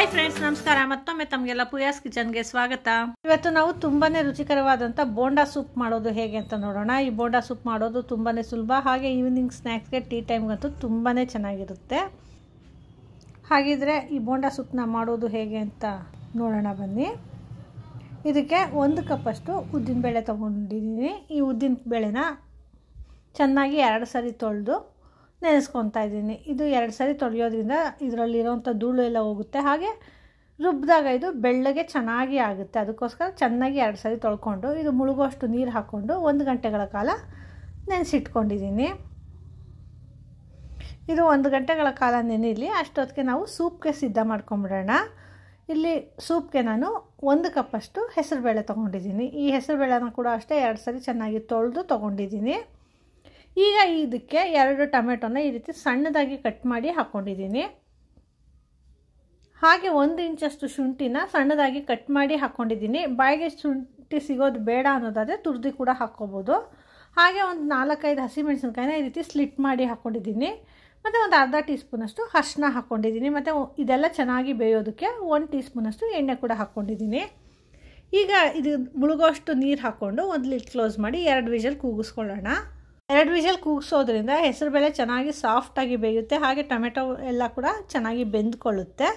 Hi friends, ನಮಸ್ಕಾರ. ಮತ್ತೊಮ್ಮೆ ತಮಗೆಲ್ಲ ಪೂಯಾಸ್ ಕಿಚನ್ಗೆ ಸ್ವಾಗತ. ಇವತ್ತು ನಾವು ತುಂಬಾನೇ ರುಚಿಕರವಾದಂಥ ಬೋಂಡಾ ಸೂಪ್ ಮಾಡೋದು ಹೇಗೆ ಅಂತ ನೋಡೋಣ. ಈ ಬೋಂಡಾ ಸೂಪ್ ಮಾಡೋದು ತುಂಬಾನೇ ಸುಲಭ, ಹಾಗೆ ಈವ್ನಿಂಗ್ ಸ್ನ್ಯಾಕ್ಸ್ಗೆ, ಟೀ ಟೈಮ್ಗಂತೂ ತುಂಬಾನೇ ಚೆನ್ನಾಗಿರುತ್ತೆ. ಹಾಗಿದ್ರೆ ಈ ಬೋಂಡಾ ಸೂಪ್ನ ಮಾಡೋದು ಹೇಗೆ ಅಂತ ನೋಡೋಣ ಬನ್ನಿ. ಇದಕ್ಕೆ 1 ಕಪ್ಪಷ್ಟು ಉದ್ದಿನಬೇಳೆ ತೊಗೊಂಡಿದ್ದೀನಿ. ಈ ಉದ್ದಿನಬೇಳೆನ ಚೆನ್ನಾಗಿ 2 ಸರಿ ತೊಳೆದು ನೆನೆಸ್ಕೊತಾ ಇದ್ದೀನಿ. ಇದು 2 ಸರಿ ತೊಳೆಯೋದ್ರಿಂದ ಇದರಲ್ಲಿರೋಂಥ ಧೂಳು ಎಲ್ಲ ಹೋಗುತ್ತೆ, ಹಾಗೆ ರುಬ್ಬಿದಾಗ ಇದು ಬೆಳ್ಳಗೆ ಚೆನ್ನಾಗಿ ಆಗುತ್ತೆ. ಅದಕ್ಕೋಸ್ಕರ ಚೆನ್ನಾಗಿ 2 ಸರಿ ತೊಳ್ಕೊಂಡು ಇದು ಮುಳುಗೋಷ್ಟು ನೀರು ಹಾಕ್ಕೊಂಡು 1 ಗಂಟೆಗಳ ಕಾಲ ನೆನೆಸಿಟ್ಕೊಂಡಿದ್ದೀನಿ. ಇದು 1 ಗಂಟೆಗಳ ಕಾಲ ನೆನೆಯಲಿ. ಅಷ್ಟೊತ್ತಿಗೆ ನಾವು ಸೂಪ್ಗೆ ಸಿದ್ಧ ಮಾಡ್ಕೊಂಬಿಡೋಣ. ಇಲ್ಲಿ ಸೂಪ್ಗೆ ನಾನು 1 ಕಪ್ಪಷ್ಟು ಹೆಸರುಬೇಳೆ ತೊಗೊಂಡಿದ್ದೀನಿ. ಈ ಹೆಸರುಬೇಳೆನ ಕೂಡ ಅಷ್ಟೇ 2 ಸರಿ ಚೆನ್ನಾಗಿ ತೊಳೆದು ತೊಗೊಂಡಿದ್ದೀನಿ. ಈಗ ಇದಕ್ಕೆ 2 ಟೊಮೆಟೊನ ಈ ರೀತಿ ಸಣ್ಣದಾಗಿ ಕಟ್ ಮಾಡಿ ಹಾಕ್ಕೊಂಡಿದ್ದೀನಿ. ಹಾಗೆ 1 ಇಂಚಷ್ಟು ಶುಂಠಿನ ಸಣ್ಣದಾಗಿ ಕಟ್ ಮಾಡಿ ಹಾಕ್ಕೊಂಡಿದ್ದೀನಿ. ಬಾಯಿಗೆ ಶುಂಠಿ ಸಿಗೋದು ಬೇಡ ಅನ್ನೋದಾದರೆ ತುರ್ದಿ ಕೂಡ ಹಾಕ್ಕೋಬೋದು. ಹಾಗೆ ಒಂದು 4-5 ಹಸಿಮೆಣಸಿನ್ಕಾಯಿನ ಈ ರೀತಿ ಸ್ಲಿಟ್ ಮಾಡಿ ಹಾಕ್ಕೊಂಡಿದ್ದೀನಿ. ಮತ್ತು ಒಂದು ಅರ್ಧ ಟೀ ಸ್ಪೂನಷ್ಟು ಅರಿಶಿನ ಹಾಕ್ಕೊಂಡಿದ್ದೀನಿ. ಮತ್ತು ಇದೆಲ್ಲ ಚೆನ್ನಾಗಿ ಬೇಯೋದಕ್ಕೆ 1 ಟೀ ಸ್ಪೂನಷ್ಟು ಎಣ್ಣೆ ಕೂಡ ಹಾಕ್ಕೊಂಡಿದ್ದೀನಿ. ಈಗ ಇದು ಮುಳುಗೋಷ್ಟು ನೀರು ಹಾಕ್ಕೊಂಡು ಒಂದು ಲಿಡ್ ಕ್ಲೋಸ್ ಮಾಡಿ 2 ವಿಷಲ್ ಕೂಗಿಸ್ಕೊಳ್ಳೋಣ. 2 ವಿಷಲ್ ಕೂಗಿಸೋದ್ರಿಂದ ಹೆಸರುಬೇಳೆ ಚೆನ್ನಾಗಿ ಸಾಫ್ಟಾಗಿ ಬೇಯುತ್ತೆ, ಹಾಗೆ ಟೊಮೆಟೊ ಎಲ್ಲ ಕೂಡ ಚೆನ್ನಾಗಿ ಬೆಂದ್ಕೊಳ್ಳುತ್ತೆ.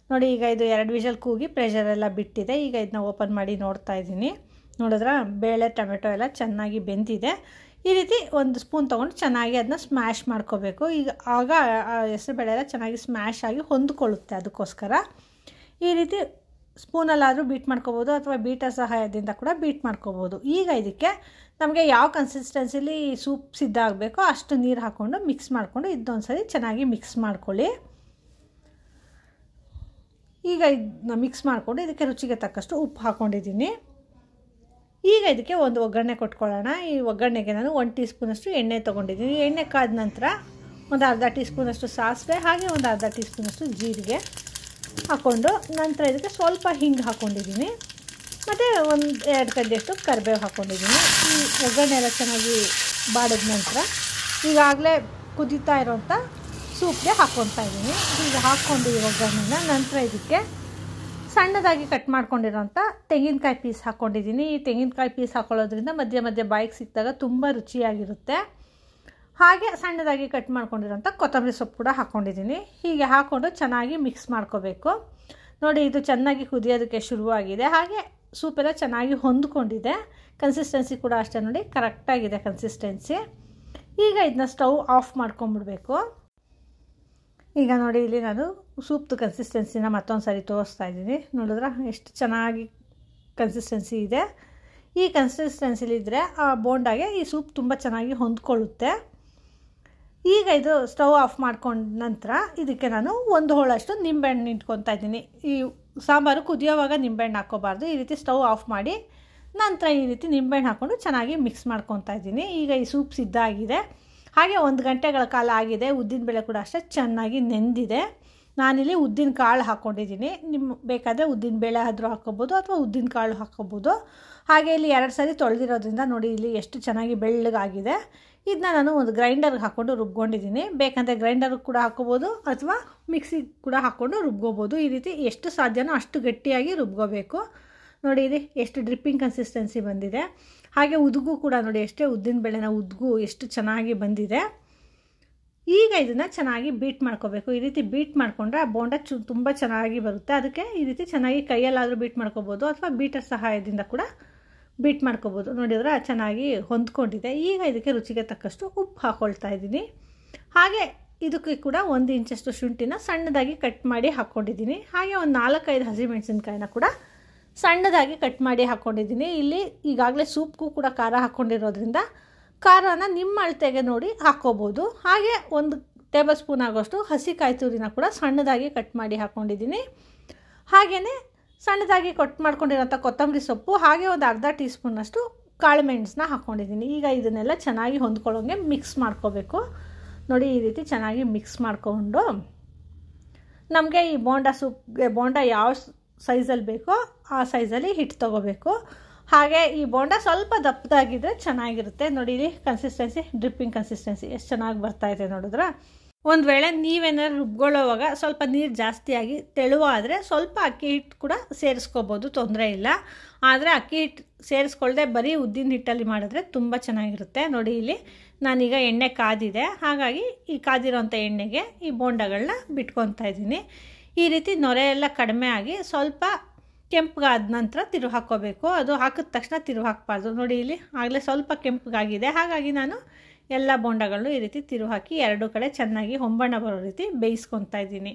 ನೋಡಿ, ಈಗ ಇದು 2 ವಿಷಲ್ ಕೂಗಿ ಪ್ರೆಷರೆಲ್ಲ ಬಿಟ್ಟಿದೆ. ಈಗ ಇದನ್ನ ಓಪನ್ ಮಾಡಿ ನೋಡ್ತಾ ಇದ್ದೀನಿ. ನೋಡಿದ್ರೆ ಬೇಳೆ ಟೊಮೆಟೊ ಎಲ್ಲ ಚೆನ್ನಾಗಿ ಬೆಂದಿದೆ. ಈ ರೀತಿ 1 ಸ್ಪೂನ್ ತೊಗೊಂಡು ಚೆನ್ನಾಗಿ ಅದನ್ನ ಸ್ಮ್ಯಾಶ್ ಮಾಡ್ಕೋಬೇಕು. ಈಗ ಆಗ ಹೆಸರುಬೇಳೆ ಎಲ್ಲ ಚೆನ್ನಾಗಿ ಸ್ಮ್ಯಾಶ್ ಆಗಿ ಹೊಂದ್ಕೊಳ್ಳುತ್ತೆ. ಅದಕ್ಕೋಸ್ಕರ ಈ ರೀತಿ ಸ್ಪೂನಲ್ಲಾದರೂ ಬೀಟ್ ಮಾಡ್ಕೋಬೋದು, ಅಥವಾ ಬೀಟರ್ ಸಹಾಯದಿಂದ ಕೂಡ ಬೀಟ್ ಮಾಡ್ಕೋಬೋದು. ಈಗ ಇದಕ್ಕೆ ನಮಗೆ ಯಾವ ಕನ್ಸಿಸ್ಟೆನ್ಸಿಲಿ ಸೂಪ್ ಸಿದ್ಧ ಆಗಬೇಕೋ ಅಷ್ಟು ನೀರು ಹಾಕ್ಕೊಂಡು ಮಿಕ್ಸ್ ಮಾಡಿಕೊಂಡು ಇದೊಂದು ಸರಿ ಚೆನ್ನಾಗಿ ಮಿಕ್ಸ್ ಮಾಡ್ಕೊಳ್ಳಿ. ಈಗ ಇದನ್ನ ಮಿಕ್ಸ್ ಮಾಡಿಕೊಂಡು ಇದಕ್ಕೆ ರುಚಿಗೆ ತಕ್ಕಷ್ಟು ಉಪ್ಪು ಹಾಕ್ಕೊಂಡಿದ್ದೀನಿ. ಈಗ ಇದಕ್ಕೆ ಒಂದು ಒಗ್ಗರಣೆ ಕೊಟ್ಕೊಳ್ಳೋಣ. ಈ ಒಗ್ಗರಣೆಗೆ ನಾನು 1 ಟೀ ಸ್ಪೂನಷ್ಟು ಎಣ್ಣೆ ತೊಗೊಂಡಿದ್ದೀನಿ. ಎಣ್ಣೆ ಕಾದ ನಂತರ ಒಂದು ಅರ್ಧ ಟೀ ಸ್ಪೂನಷ್ಟು ಸಾಸಿವೆ, ಹಾಗೆ ಒಂದು ಅರ್ಧ ಟೀ ಸ್ಪೂನಷ್ಟು ಜೀರಿಗೆ ಹಾಕ್ಕೊಂಡು ನಂತರ ಇದಕ್ಕೆ ಸ್ವಲ್ಪ ಹಿಂಗೆ ಹಾಕ್ಕೊಂಡಿದ್ದೀನಿ. ಮತ್ತು 1-2 ಕಡ್ಡಿಯಷ್ಟು ಕರಿಬೇವು ಹಾಕ್ಕೊಂಡಿದ್ದೀನಿ. ಈ ಒಗ್ಗರಣೆ ಎಲ್ಲ ಚೆನ್ನಾಗಿ ಬಾಡಿದ ನಂತರ ಈಗಾಗಲೇ ಕುದೀತಾ ಇರೋಂಥ ಸೂಪ್ಗೆ ಹಾಕ್ಕೊತಾ ಇದ್ದೀನಿ. ಈಗ ಹಾಕ್ಕೊಂಡು ಈ ಒಗ್ಗರಣೆನ ನಂತರ ಇದಕ್ಕೆ ಸಣ್ಣದಾಗಿ ಕಟ್ ಮಾಡ್ಕೊಂಡಿರೋಂಥ ತೆಂಗಿನಕಾಯಿ ಪೀಸ್ ಹಾಕ್ಕೊಂಡಿದ್ದೀನಿ. ಈ ತೆಂಗಿನಕಾಯಿ ಪೀಸ್ ಹಾಕ್ಕೊಳ್ಳೋದ್ರಿಂದ ಮಧ್ಯೆ ಮಧ್ಯೆ ಬಾಯಿಗೆ ಸಿಕ್ಕಿದಾಗ ತುಂಬ ರುಚಿಯಾಗಿರುತ್ತೆ. ಹಾಗೆ ಸಣ್ಣದಾಗಿ ಕಟ್ ಮಾಡ್ಕೊಂಡಿರೋಂಥ ಕೊತ್ತಂಬರಿ ಸೊಪ್ಪು ಕೂಡ ಹಾಕ್ಕೊಂಡಿದ್ದೀನಿ. ಹೀಗೆ ಹಾಕ್ಕೊಂಡು ಚೆನ್ನಾಗಿ ಮಿಕ್ಸ್ ಮಾಡ್ಕೋಬೇಕು. ನೋಡಿ, ಇದು ಚೆನ್ನಾಗಿ ಕುದಿಯೋದಕ್ಕೆ ಶುರುವಾಗಿದೆ, ಹಾಗೆ ಸೂಪೆಲ್ಲ ಚೆನ್ನಾಗಿ ಹೊಂದ್ಕೊಂಡಿದೆ. ಕನ್ಸಿಸ್ಟೆನ್ಸಿ ಕೂಡ ಅಷ್ಟೇ, ನೋಡಿ ಕರೆಕ್ಟಾಗಿದೆ ಕನ್ಸಿಸ್ಟೆನ್ಸಿ. ಈಗ ಇದನ್ನ ಸ್ಟವ್ ಆಫ್ ಮಾಡ್ಕೊಂಬಿಡ್ಬೇಕು. ಈಗ ನೋಡಿ, ಇಲ್ಲಿ ನಾನು ಸೂಪ್ದು ಕನ್ಸಿಸ್ಟೆನ್ಸಿನ ಮತ್ತೊಂದು ಸಾರಿ ತೋರಿಸ್ತಾ ಇದ್ದೀನಿ. ನೋಡಿದ್ರೆ ಎಷ್ಟು ಚೆನ್ನಾಗಿ ಕನ್ಸಿಸ್ಟೆನ್ಸಿ ಇದೆ. ಈ ಕನ್ಸಿಸ್ಟೆನ್ಸಿಲಿದ್ದರೆ ಆ ಬೋಂಡಾಗೆ ಈ ಸೂಪ್ ತುಂಬ ಚೆನ್ನಾಗಿ ಹೊಂದ್ಕೊಳ್ಳುತ್ತೆ. ಈಗ ಇದು ಸ್ಟವ್ ಆಫ್ ಮಾಡ್ಕೊಂಡ ನಂತರ ಇದಕ್ಕೆ ನಾನು 1 ಹೋಳಷ್ಟು ನಿಂಬೆಹಣ್ಣು ಇಟ್ಕೊತಾ ಇದ್ದೀನಿ. ಈ ಸಾಂಬಾರು ಕುದಿಯೋವಾಗ ನಿಂಬೆಹಣ್ಣು ಹಾಕ್ಕೋಬಾರ್ದು. ಈ ರೀತಿ ಸ್ಟವ್ ಆಫ್ ಮಾಡಿ ನಂತರ ಈ ರೀತಿ ನಿಂಬೆಹಣ್ಣು ಹಾಕ್ಕೊಂಡು ಚೆನ್ನಾಗಿ ಮಿಕ್ಸ್ ಮಾಡ್ಕೊತಾ ಇದ್ದೀನಿ. ಈಗ ಈ ಸೂಪ್ ಸಿದ್ಧ ಆಗಿದೆ. ಹಾಗೆ 1 ಗಂಟೆಗಳ ಕಾಲ ಆಗಿದೆ. ಉದ್ದಿನಬೇಳೆ ಕೂಡ ಅಷ್ಟೇ ಚೆನ್ನಾಗಿ ನೆಂದಿದೆ. ನಾನಿಲ್ಲಿ ಉದ್ದಿನ ಕಾಳು ಹಾಕ್ಕೊಂಡಿದ್ದೀನಿ. ನಿಮ್ಮ ಬೇಕಾದರೆ ಉದ್ದಿನಬೇಳೆ ಆದರೂ ಹಾಕ್ಕೋಬೋದು, ಅಥವಾ ಉದ್ದಿನ ಕಾಳು ಹಾಕ್ಕೋಬೋದು. ಹಾಗೆ ಇಲ್ಲಿ 2 ಸರಿ ತೊಳೆದಿರೋದ್ರಿಂದ ನೋಡಿ ಇಲ್ಲಿ ಎಷ್ಟು ಚೆನ್ನಾಗಿ ಬೆಳ್ಳಗಾಗಿದೆ. ಇದನ್ನ ನಾನು ಒಂದು ಗ್ರೈಂಡರ್ಗೆ ಹಾಕ್ಕೊಂಡು ರುಬ್ಕೊಂಡಿದ್ದೀನಿ. ಬೇಕಂದರೆ ಗ್ರೈಂಡರ್ಗೆ ಕೂಡ ಹಾಕ್ಕೋಬೋದು, ಅಥವಾ ಮಿಕ್ಸಿಗೆ ಕೂಡ ಹಾಕ್ಕೊಂಡು ರುಬ್ಕೋಬೋದು. ಈ ರೀತಿ ಎಷ್ಟು ಸಾಧ್ಯನೋ ಅಷ್ಟು ಗಟ್ಟಿಯಾಗಿ ರುಬ್ಕೋಬೇಕು. ನೋಡಿ, ಇದು ಎಷ್ಟು ಡ್ರಿಪ್ಪಿಂಗ್ ಕನ್ಸಿಸ್ಟೆನ್ಸಿ ಬಂದಿದೆ. ಹಾಗೆ ಉದುಗು ಕೂಡ ನೋಡಿ, ಎಷ್ಟೇ ಉದ್ದಿನಬೇಳೆನ ಉದುಗು ಎಷ್ಟು ಚೆನ್ನಾಗಿ ಬಂದಿದೆ. ಈಗ ಇದನ್ನು ಚೆನ್ನಾಗಿ ಬೀಟ್ ಮಾಡ್ಕೋಬೇಕು. ಈ ರೀತಿ ಬೀಟ್ ಮಾಡಿಕೊಂಡ್ರೆ ಆ ಬೋಂಡ ತುಂಬ ಚೆನ್ನಾಗಿ ಬರುತ್ತೆ. ಅದಕ್ಕೆ ಈ ರೀತಿ ಚೆನ್ನಾಗಿ ಕೈಯಲ್ಲಾದರೂ ಬೀಟ್ ಮಾಡ್ಕೋಬೋದು, ಅಥವಾ ಬೀಟರ್ ಸಹಾಯದಿಂದ ಕೂಡ ಬೀಟ್ ಮಾಡ್ಕೋಬೋದು. ನೋಡಿದ್ರೆ ಚೆನ್ನಾಗಿ ಹೊಂದ್ಕೊಂಡಿದೆ. ಈಗ ಇದಕ್ಕೆ ರುಚಿಗೆ ತಕ್ಕಷ್ಟು ಉಪ್ಪು ಹಾಕ್ಕೊಳ್ತಾ ಇದ್ದೀನಿ. ಹಾಗೆ ಇದಕ್ಕೆ ಕೂಡ 1 ಇಂಚಷ್ಟು ಶುಂಠಿನ ಸಣ್ಣದಾಗಿ ಕಟ್ ಮಾಡಿ ಹಾಕ್ಕೊಂಡಿದ್ದೀನಿ. ಹಾಗೆ ಒಂದು 4-5 ಹಸಿಮೆಣಸಿನ್ಕಾಯಿನ ಕೂಡ ಸಣ್ಣದಾಗಿ ಕಟ್ ಮಾಡಿ ಹಾಕ್ಕೊಂಡಿದ್ದೀನಿ. ಇಲ್ಲಿ ಈಗಾಗಲೇ ಸೂಪ್ಗೂ ಕೂಡ ಖಾರ ಹಾಕ್ಕೊಂಡಿರೋದ್ರಿಂದ ಖಾರನ ನಿಮ್ಮ ಅಳತೆಗೆ ನೋಡಿ ಹಾಕ್ಕೋಬೋದು. ಹಾಗೆ 1 ಟೇಬಲ್ ಸ್ಪೂನ್ ಆಗೋಷ್ಟು ಹಸಿ ಕಾಯಿ ತುರಿನ ಕೂಡ ಸಣ್ಣದಾಗಿ ಕಟ್ ಮಾಡಿ ಹಾಕ್ಕೊಂಡಿದ್ದೀನಿ. ಹಾಗೆಯೇ ಸಣ್ಣದಾಗಿ ಕಟ್ ಮಾಡ್ಕೊಂಡಿರೋಂಥ ಕೊತ್ತಂಬರಿ ಸೊಪ್ಪು, ಹಾಗೆ ಒಂದು ಅರ್ಧ ಟೀ ಸ್ಪೂನಷ್ಟು ಕಾಳು ಮೆಣಸನ್ನ ಹಾಕ್ಕೊಂಡಿದ್ದೀನಿ. ಈಗ ಇದನ್ನೆಲ್ಲ ಚೆನ್ನಾಗಿ ಹೊಂದ್ಕೊಳ್ಳೋಂಗೆ ಮಿಕ್ಸ್ ಮಾಡ್ಕೋಬೇಕು. ನೋಡಿ, ಈ ರೀತಿ ಚೆನ್ನಾಗಿ ಮಿಕ್ಸ್ ಮಾಡಿಕೊಂಡು ನಮಗೆ ಈ ಬೋಂಡಾ ಸೂಪ್ಗೆ ಬೋಂಡ ಯಾವ ಸೈಜಲ್ಲಿ ಬೇಕೋ ಆ ಸೈಜಲ್ಲಿ ಹಿಟ್ಟು ತೊಗೋಬೇಕು. ಹಾಗೆ ಈ ಬೋಂಡ ಸ್ವಲ್ಪ ದಪ್ಪದಾಗಿದ್ದರೆ ಚೆನ್ನಾಗಿರುತ್ತೆ. ನೋಡಿ, ಇಲ್ಲಿ ಕನ್ಸಿಸ್ಟೆನ್ಸಿ ಡ್ರಿಪ್ಪಿಂಗ್ ಕನ್ಸಿಸ್ಟೆನ್ಸಿ ಎಷ್ಟು ಚೆನ್ನಾಗಿ ಬರ್ತಾಯಿದೆ ನೋಡಿದ್ರೆ. ಒಂದು ವೇಳೆ ನೀವೇನಾದ್ರು ರುಬ್ಕೊಳ್ಳೋವಾಗ ಸ್ವಲ್ಪ ನೀರು ಜಾಸ್ತಿಯಾಗಿ ತೆಳುವಾದರೆ ಸ್ವಲ್ಪ ಅಕ್ಕಿ ಹಿಟ್ಟು ಕೂಡ ಸೇರಿಸ್ಕೋಬೋದು, ತೊಂದರೆ ಇಲ್ಲ. ಆದರೆ ಅಕ್ಕಿ ಹಿಟ್ಟು ಸೇರಿಸ್ಕೊಳ್ದೆ ಬರೀ ಉದ್ದಿನ ಹಿಟ್ಟಲ್ಲಿ ಮಾಡಿದ್ರೆ ತುಂಬ ಚೆನ್ನಾಗಿರುತ್ತೆ. ನೋಡಿ ಇಲ್ಲಿ ನಾನೀಗ ಎಣ್ಣೆ ಕಾದಿದೆ, ಹಾಗಾಗಿ ಈ ಕಾದಿರೋಂಥ ಎಣ್ಣೆಗೆ ಈ ಬೋಂಡಗಳನ್ನ ಬಿಟ್ಕೊತಾ ಇದ್ದೀನಿ. ಈ ರೀತಿ ನೊರೆ ಎಲ್ಲ ಕಡಿಮೆ ಆಗಿ ಸ್ವಲ್ಪ ಕೆಂಪಗಾದ ನಂತರ ತಿರುವು ಹಾಕ್ಕೋಬೇಕು. ಅದು ಹಾಕಿದ ತಕ್ಷಣ ತಿರುವು ಹಾಕಬಾರ್ದು. ನೋಡಿ ಇಲ್ಲಿ ಆಗಲೇ ಸ್ವಲ್ಪ ಕೆಂಪಗಾಗಿದೆ, ಹಾಗಾಗಿ ನಾನು ಎಲ್ಲ ಬೋಂಡಗಳನ್ನು ಈ ರೀತಿ ತಿರುವು ಹಾಕಿ ಎರಡೂ ಕಡೆ ಚೆನ್ನಾಗಿ ಹೊಂಬಣ್ಣ ಬರೋ ರೀತಿ ಬೇಯಿಸ್ಕೊತಾ ಇದ್ದೀನಿ.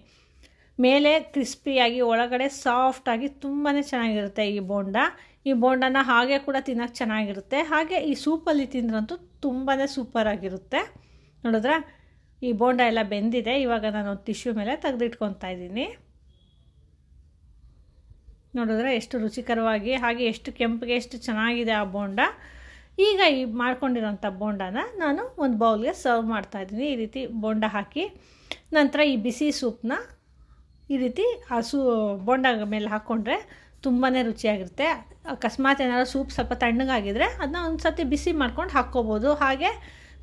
ಮೇಲೆ ಕ್ರಿಸ್ಪಿಯಾಗಿ ಒಳಗಡೆ ಸಾಫ್ಟಾಗಿ ತುಂಬಾ ಚೆನ್ನಾಗಿರುತ್ತೆ ಈ ಬೋಂಡ. ಈ ಬೋಂಡನ ಹಾಗೆ ಕೂಡ ತಿನ್ನೋಕ್ಕೆ ಚೆನ್ನಾಗಿರುತ್ತೆ, ಹಾಗೆ ಈ ಸೂಪಲ್ಲಿ ತಿಂದ್ರಂತೂ ತುಂಬಾ ಸೂಪರಾಗಿರುತ್ತೆ. ನೋಡಿದ್ರಾ ಈ ಬೋಂಡ ಎಲ್ಲ ಬೆಂದಿದೆ. ಇವಾಗ ನಾನು ಒಂದು ಟಿಶ್ಯೂ ಮೇಲೆ ತೆಗೆದಿಟ್ಕೊತಾ ಇದ್ದೀನಿ. ನೋಡಿದ್ರೆ ಎಷ್ಟು ರುಚಿಕರವಾಗಿ ಹಾಗೆ ಎಷ್ಟು ಕೆಂಪಿಗೆ ಎಷ್ಟು ಚೆನ್ನಾಗಿದೆ ಆ ಬೋಂಡ. ಈಗ ಈ ಮಾಡ್ಕೊಂಡಿರೋಂಥ ಬೋಂಡನ ನಾನು ಒಂದು ಬೌಲ್ಗೆ ಸರ್ವ್ ಮಾಡ್ತಾಯಿದ್ದೀನಿ. ಈ ರೀತಿ ಬೋಂಡ ಹಾಕಿ ನಂತರ ಈ ಬಿಸಿ ಸೂಪ್ನ ಈ ರೀತಿ ಆ ಬೋಂಡ ಮೇಲೆ ಹಾಕ್ಕೊಂಡ್ರೆ ತುಂಬಾ ರುಚಿಯಾಗಿರುತ್ತೆ. ಅಕಸ್ಮಾತ್ ಏನಾದ್ರು ಸೂಪ್ ಸ್ವಲ್ಪ ತಣ್ಣಗಾಗಿದ್ದರೆ ಅದನ್ನ ಒಂದು ಸರ್ತಿ ಬಿಸಿ ಮಾಡ್ಕೊಂಡು ಹಾಕ್ಕೋಬೋದು. ಹಾಗೆ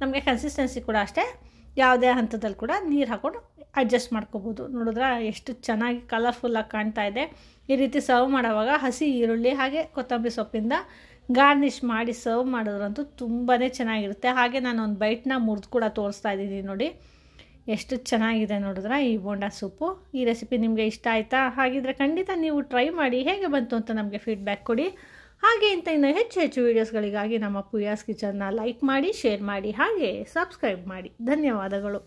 ನಮಗೆ ಕನ್ಸಿಸ್ಟೆನ್ಸಿ ಕೂಡ ಅಷ್ಟೇ, ಯಾವುದೇ ಹಂತದಲ್ಲಿ ಕೂಡ ನೀರು ಹಾಕ್ಕೊಂಡು ಅಡ್ಜಸ್ಟ್ ಮಾಡ್ಕೋಬೋದು. ನೋಡಿದ್ರೆ ಎಷ್ಟು ಚೆನ್ನಾಗಿ ಕಲರ್ಫುಲ್ಲಾಗಿ ಕಾಣ್ತಾ ಇದೆ. ಈ ರೀತಿ ಸರ್ವ್ ಮಾಡೋವಾಗ ಹಸಿ ಈರುಳ್ಳಿ ಹಾಗೆ ಕೊತ್ತಂಬರಿ ಸೊಪ್ಪಿಂದ ಗಾರ್ನಿಷ್ ಮಾಡಿ ಸರ್ವ್ ಮಾಡಿದ್ರಂತೂ ತುಂಬಾ ಚೆನ್ನಾಗಿರುತ್ತೆ. ಹಾಗೆ ನಾನು ಒಂದು ಬೈಟ್ನ ಮುರಿದು ಕೂಡ ತೋರಿಸ್ತಾ ಇದ್ದೀನಿ. ನೋಡಿ ಎಷ್ಟು ಚೆನ್ನಾಗಿದೆ ನೋಡಿದ್ರೆ ಈ ಬೋಂಡ ಸೂಪು. ಈ ರೆಸಿಪಿ ನಿಮಗೆ ಇಷ್ಟ ಆಯಿತಾ? ಹಾಗಿದ್ರೆ ಖಂಡಿತ ನೀವು ಟ್ರೈ ಮಾಡಿ ಹೇಗೆ ಬಂತು ಅಂತ ನಮಗೆ ಫೀಡ್ಬ್ಯಾಕ್ ಕೊಡಿ. ಹಾಗೆ ಇನ್ನೂ ಹೆಚ್ಚು ವೀಡಿಯೋಸ್ಗಳಿಗಾಗಿ ನಮ್ಮ ಪೂಯಾಸ್ ಕಿಚನ್ನ ಲೈಕ್ ಮಾಡಿ, ಶೇರ್ ಮಾಡಿ, ಹಾಗೆ ಸಬ್ಸ್ಕ್ರೈಬ್ ಮಾಡಿ. ಧನ್ಯವಾದಗಳು.